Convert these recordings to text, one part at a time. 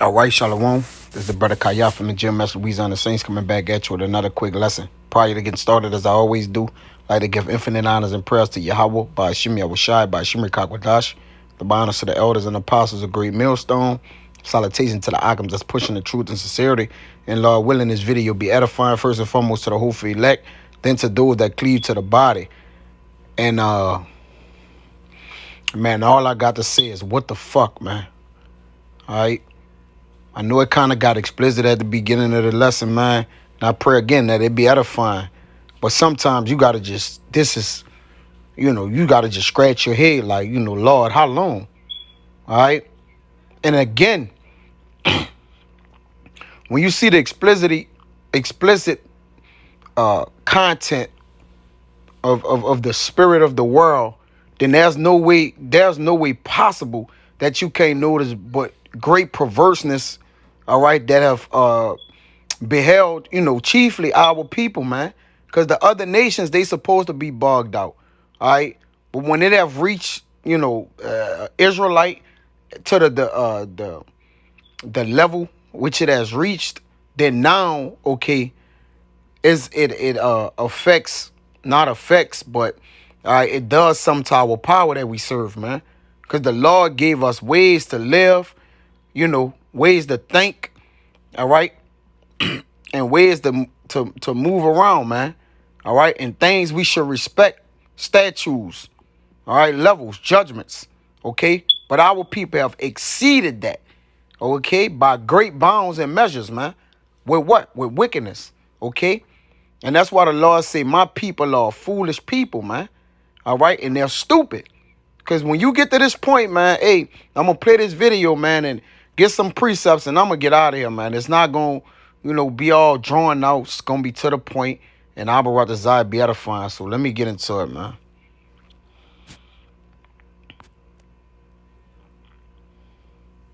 All right, Shalom. This is the brother Kaya from the Gym Master Louisiana Saints coming back at you with another quick lesson. Prior to getting started, as I always do, I like to give infinite honors and prayers to Yahweh, by Shimi Awashai, by Shimri Kakwadash, the honors to the elders and apostles of Great Millstone. Salutation to the Akams that's pushing the truth and sincerity. And Lord willing, this video be edifying first and foremost to the hopeful elect, then to those that cleave to the body. And man, all I got to say is what the fuck, man. All right. I know it kind of got explicit at the beginning of the lesson, man. And I pray again that it be edifying. But sometimes you got to just, you got to just scratch your head like, Lord, how long? All right? And again, when you see the explicit content of the spirit of the world, then there's no way possible that you can't notice but great perverseness, all right, that have beheld, chiefly our people, man. Because the other nations, they supposed to be bogged out, all right? But when it have reached, Israelite to the level which it has reached, then now, okay, it affects, not affects, but it does something to our power that we serve, man. Because the Lord gave us ways to live, ways to think, all right, and ways to move around, man, all right, and things we should respect, statues, all right, levels, judgments, okay, but our people have exceeded that, okay, by great bounds and measures, man, with what? With wickedness, okay, and that's why the Lord say, my people are foolish people, man, all right, and they're stupid. Because when you get to this point, man, hey, I'm going to play this video, man, and get some precepts, and I'm going to get out of here, man. It's not going to, be all drawn out. It's going to be to the point, and Abba Ratazai be edifying. So let me get into it, man.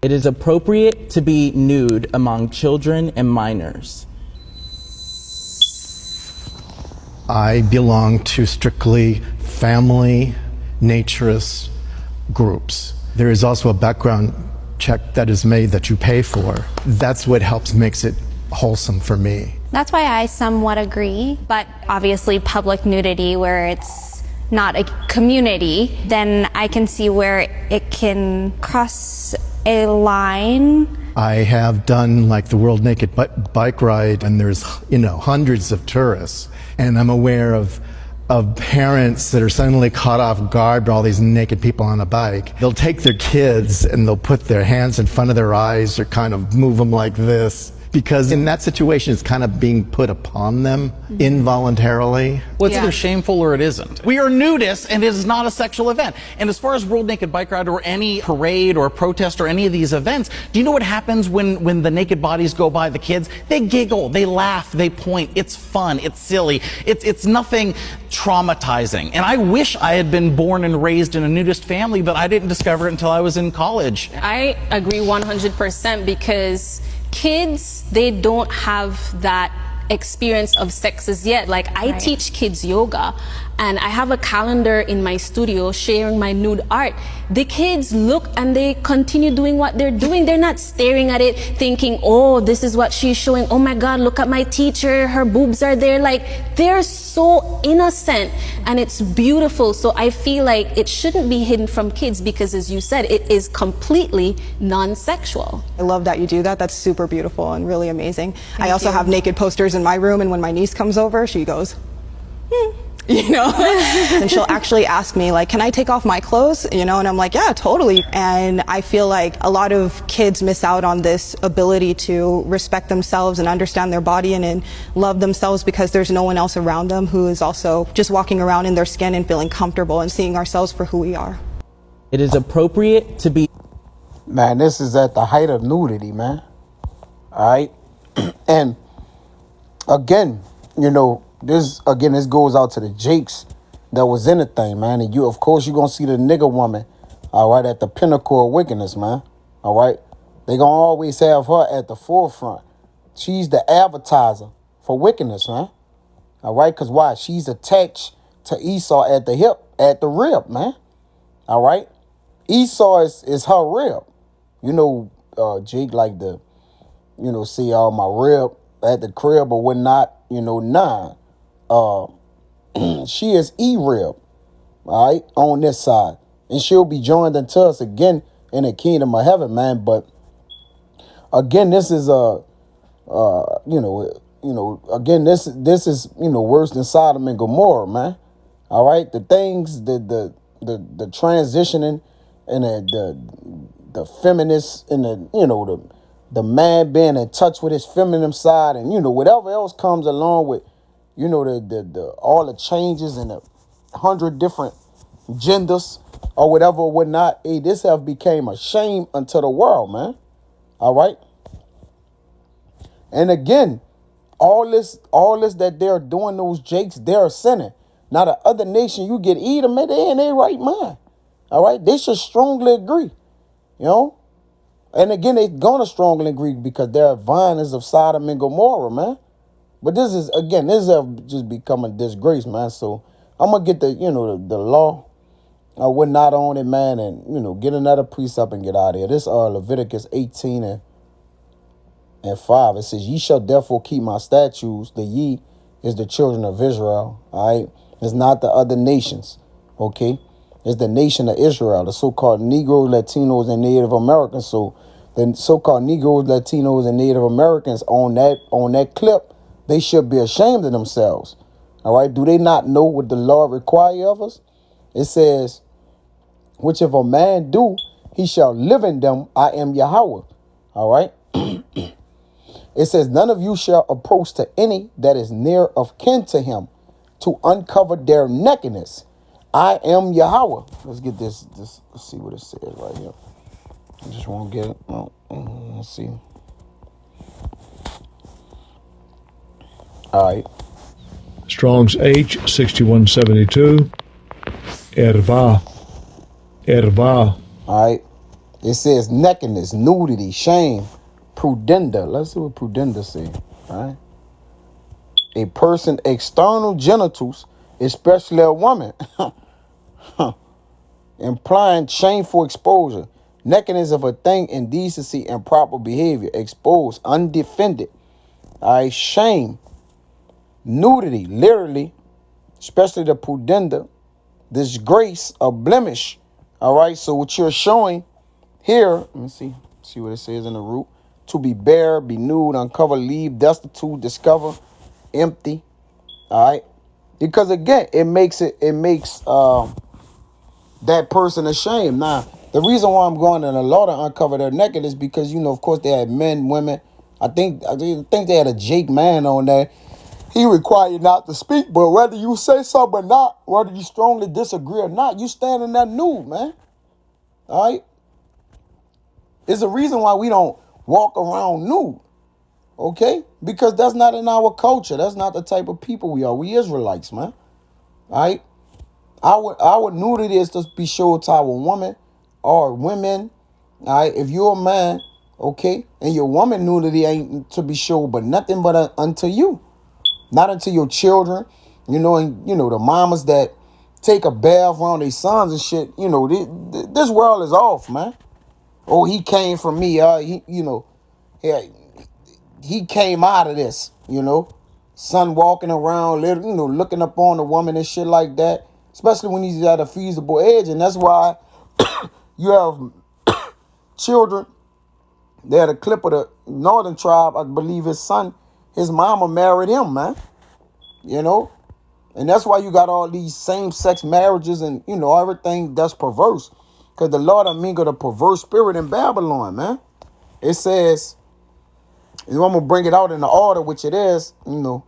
It is appropriate to be nude among children and minors. I belong to strictly family naturist groups. There is also a background check that is made that you pay for. That's what makes it wholesome for me. That's why I somewhat agree, but obviously public nudity where it's not a community, then I can see where it can cross a line. I have done like the World Naked Bike Ride, and there's, hundreds of tourists, and I'm aware of parents that are suddenly caught off guard by all these naked people on a bike. They'll take their kids and they'll put their hands in front of their eyes or kind of move them like this. Because in that situation, it's kind of being put upon them involuntarily. Well, it's either shameful or it isn't. We are nudists, and it is not a sexual event. And as far as World Naked Bike Ride or any parade or protest or any of these events, do you know what happens when the naked bodies go by the kids? They giggle, they laugh, they point. It's fun, it's silly. It's nothing traumatizing. And I wish I had been born and raised in a nudist family, but I didn't discover it until I was in college. I agree 100% because kids, they don't have that experience of sex as yet. Like I teach kids yoga and I have a calendar in my studio sharing my nude art. The kids look and they continue doing what they're doing. They're not staring at it thinking, oh, this is what she's showing. Oh my God, look at my teacher. Her boobs are there. Like they're so innocent and it's beautiful. So I feel like it shouldn't be hidden from kids because as you said, it is completely non-sexual. I love that you do that. That's super beautiful and really amazing. I also have naked posters in my room, and when my niece comes over, she goes, and she'll actually ask me like, can I take off my clothes? And I'm like, yeah, totally. And I feel like a lot of kids miss out on this ability to respect themselves and understand their body and love themselves because there's no one else around them who is also just walking around in their skin and feeling comfortable and seeing ourselves for who we are. It is appropriate to be... Man, this is at the height of nudity, man. All right? And again, this goes out to the Jakes that was in the thing, man. And of course, you're going to see the nigger woman, all right, at the pinnacle of wickedness, man. All right? They're going to always have her at the forefront. She's the advertiser for wickedness, man. All right? Because why? She's attached to Esau at the hip, at the rib, man. All right? Esau is her rib. Jake like to, see all my rib at the crib or whatnot. Nah. She is E-rib, all right, on this side. And she'll be joined unto us again in the kingdom of heaven, man. But again, this is again, this is worse than Sodom and Gomorrah, man. All right, the things, the transitioning and the feminist and the man being in touch with his feminine side and whatever else comes along with the all the changes and the 100 different genders or whatever or whatnot. Hey, this have became a shame unto the world, man. All right. And again, all this that they're doing, those jakes, they're sinning. Now the other nation, you get Edom, they in their right mind. All right. They should strongly agree, And again, they're gonna strongly agree because they're viners of Sodom and Gomorrah, man. But this is just become a disgrace, man. So I'm gonna get the law we're not on it, man, and get another precept and get out of here. This Leviticus 18 and 5. It says, "Ye shall therefore keep my statutes." The ye is the children of Israel. All right, it's not the other nations. Okay, it's the nation of Israel, the so-called Negroes, Latinos, and Native Americans. So the so-called Negroes, Latinos, and Native Americans on that clip, they should be ashamed of themselves. All right, do they not know what the law requires of us? It says, "Which if a man do, he shall live in them. I am Yahweh." All right. It says, "None of you shall approach to any that is near of kin to him to uncover their nakedness. I am Yahweh." Let's get this. Let's see what it says right here. I just won't get it. No, let's see. All right. Strong's H6172. Erva. All right. It says nakedness, nudity, shame, prudenda. Let's see what prudenda say. All right. A person external genitals, especially a woman, implying shameful exposure. Nakedness of a thing, indecency, and proper behavior, exposed, undefended. All right. Shame, nudity, literally, especially the prudenda, disgrace, a blemish. All right. So what you're showing here, let me see what it says in the root. To be bare, be nude, uncover, leave, destitute, discover, empty. All right. Because again, it makes that person ashamed. Now, the reason why I'm going in the law to uncover their naked is because, of course, they had men, women. I think they had a Jake man on there. He required not to speak, but whether you say something or not, whether you strongly disagree or not, you standing there nude, man. All right. There's a reason why we don't walk around nude, okay? Because that's not in our culture. That's not the type of people we are. We Israelites, man. All right? Our nudity is to be showed to our woman or women. All right? If you're a man, okay, and your woman nudity ain't to be showed, but nothing but unto you. Not unto your children, and the mamas that take a bath around their sons and shit. This world is off, man. Oh, he came from me. He came out of this. Son walking around, looking up on a woman and shit like that. Especially when he's at a feasible age, and that's why you have children. They had a clip of the Northern tribe. I believe his mama married him, man. And that's why you got all these same-sex marriages and everything that's perverse. Because the Lord mingled a perverse spirit in Babylon, man. It says, I'm going to bring it out in the order which it is, to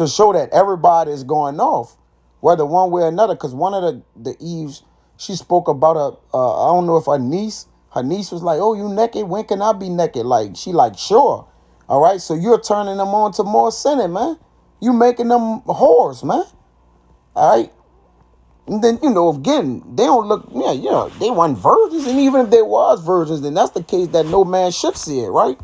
show that everybody is going off, whether one way or another. Because one of the Eves, she spoke about I don't know if her niece was like, "Oh, you naked? When can I be naked?" Like, she like, "Sure." All right, so you're turning them on to more sinning, man. You making them whores, man. All right. And then, again, they don't look, they weren't virgins. And even if they was virgins, then that's the case that no man should see it, right?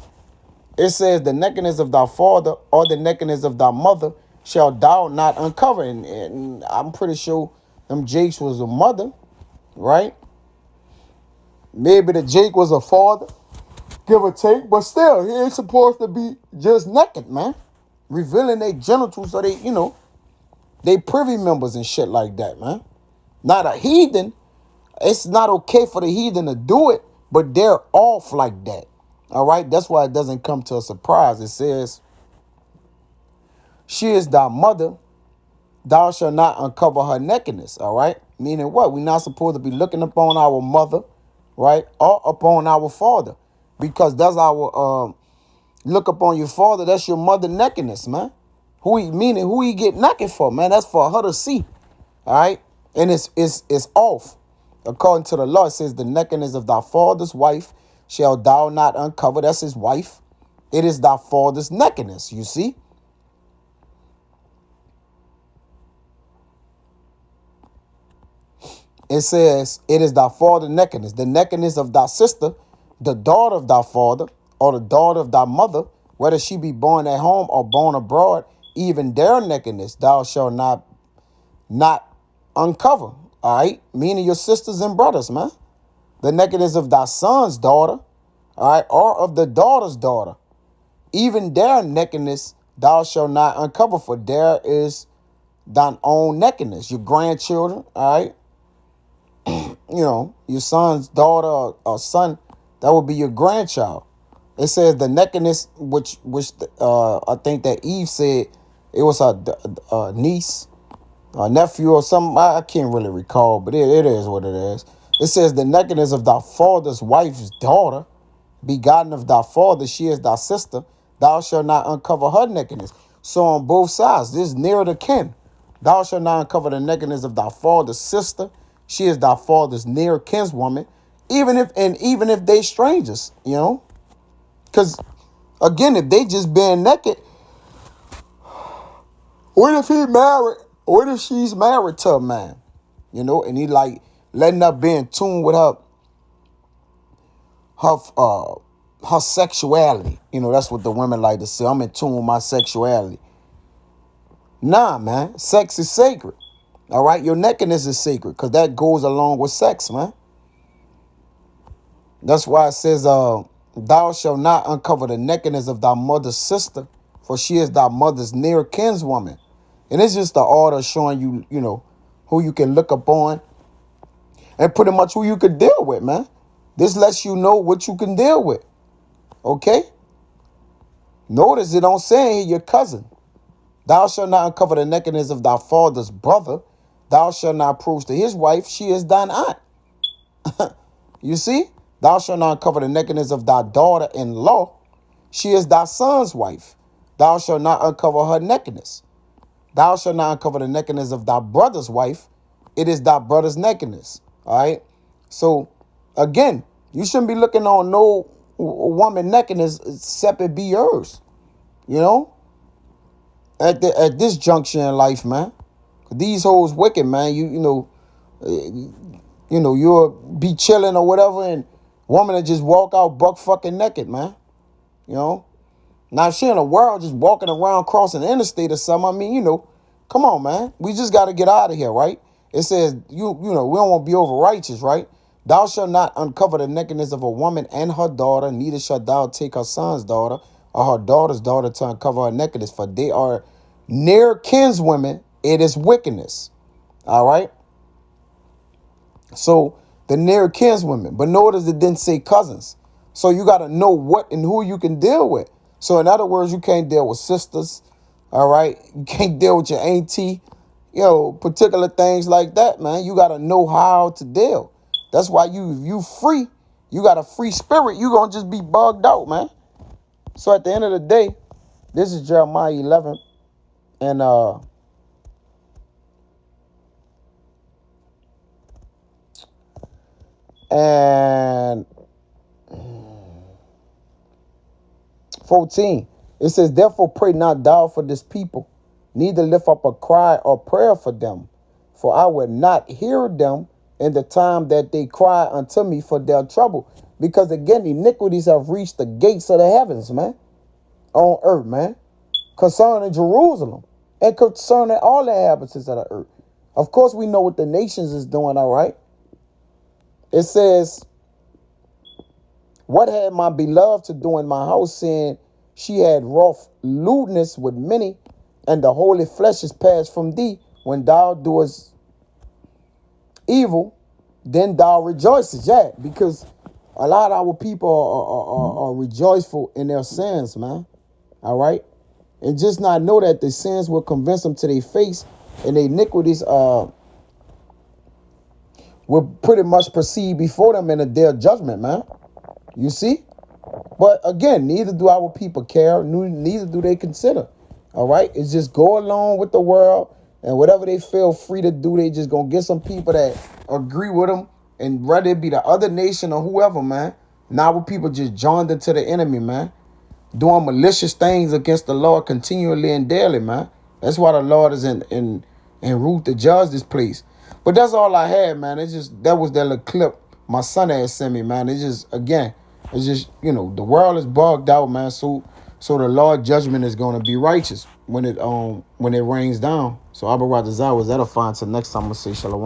It says, "The nakedness of thy father or the nakedness of thy mother shall thou not uncover." And I'm pretty sure them Jakes was a mother, right? Maybe the Jake was a father, give or take, but still, he ain't supposed to be just naked, man. Revealing their genitals so they, they privy members and shit like that, man. Not a heathen. It's not okay for the heathen to do it, but they're off like that. All right? That's why it doesn't come to a surprise. It says, she is thy mother, thou shalt not uncover her nakedness. All right? Meaning what? We're not supposed to be looking upon our mother, right? Or upon our father. Because that's our, look upon your father, that's your mother nakedness, man. Who he get naked for, man? That's for her to see. All right? And it's off. According to the law, it says the nakedness of thy father's wife shall thou not uncover. That's his wife. It is thy father's nakedness, you see? It says, it is thy father's nakedness. The nakedness of thy sister, the daughter of thy father, or the daughter of thy mother, whether she be born at home or born abroad, even their nakedness thou shalt not uncover. All right? Meaning your sisters and brothers, man. The nakedness of thy son's daughter, all right, or of the daughter's daughter. Even their nakedness thou shalt not uncover, for there is thine own nakedness. Your grandchildren, all right? Your son's daughter or son, that would be your grandchild. It says the nakedness, which I think that Eve said it was her niece, or nephew, or something. I can't really recall, but it is what it is. It says the nakedness of thy father's wife's daughter, begotten of thy father, she is thy sister. Thou shalt not uncover her nakedness. So on both sides, this is near to kin. Thou shalt not uncover the nakedness of thy father's sister. She is thy father's near kinswoman, even if they strangers, Because again, if they just being naked, what if he married? What if she's married to a man? And he like letting her be in tune with her sexuality. That's what the women like to say. I'm in tune with my sexuality. Nah, man. Sex is sacred. All right? Your nakedness is sacred because that goes along with sex, man. That's why it says, thou shalt not uncover the nakedness of thy mother's sister, for she is thy mother's near kinswoman. And it's just the order showing you, who you can look upon and pretty much who you could deal with, man. This lets you know what you can deal with. Okay? Notice it don't say here your cousin. Thou shalt not uncover the nakedness of thy father's brother. Thou shalt not approach to his wife. She is thine aunt. You see? Thou shalt not uncover the nakedness of thy daughter-in-law. She is thy son's wife. Thou shalt not uncover her nakedness. Thou shalt not uncover the nakedness of thy brother's wife. It is thy brother's nakedness. All right? So, again, you shouldn't be looking on no woman nakedness except it be yours. At this juncture in life, man. These hoes wicked, man. You'll be chilling or whatever, and woman will just walk out buck fucking naked, man. Now if she in the world just walking around crossing the interstate or something, I mean, come on, man. We just got to get out of here, right? It says, we don't want to be over righteous, right? Thou shalt not uncover the nakedness of a woman and her daughter, neither shalt thou take her son's daughter or her daughter's daughter to uncover her nakedness, for they are near kinswomen. It is wickedness. All right? So the near kinswomen. But notice it didn't say cousins. So you got to know what and who you can deal with. So in other words, you can't deal with sisters. All right? You can't deal with your auntie. Particular things like that, man. You got to know how to deal. That's why you free. You got a free spirit. You going to just be bugged out, man. So at the end of the day, this is Jeremiah 11. And 14, it says, therefore pray not thou for this people, neither lift up a cry or prayer for them, for I will not hear them in the time that they cry unto me for their trouble. Because again, iniquities have reached the gates of the heavens, man, on earth, man, concerning Jerusalem and concerning all the inhabitants of the earth. Of course, we know what the nations is doing, all right? It says, What had my beloved to do in my house, saying she had wrought lewdness with many, and the holy flesh is passed from thee. When thou doest evil, then thou rejoicest. Yeah, because a lot of our people are rejoiceful in their sins, man. All right? And just not know that the sins will convince them to their face, and the iniquities will pretty much proceed before them in a day of judgment, man. You see? But again, neither do our people care, neither do they consider. All right? It's just go along with the world, and whatever they feel free to do, they just gonna get some people that agree with them, and whether it be the other nation or whoever, man. Now our people just joined into the enemy, man, doing malicious things against the Lord continually and daily, man. That's why the Lord is in route to judge this place. But that's all I had, man. It's just, that was that little clip my son had sent me, man. It's just, again, it's just, the world is bugged out, man. So the Lord judgment is gonna be righteous when it rains down. So Abba Ratazah was edifying. Till next time, I'm gonna say shalom.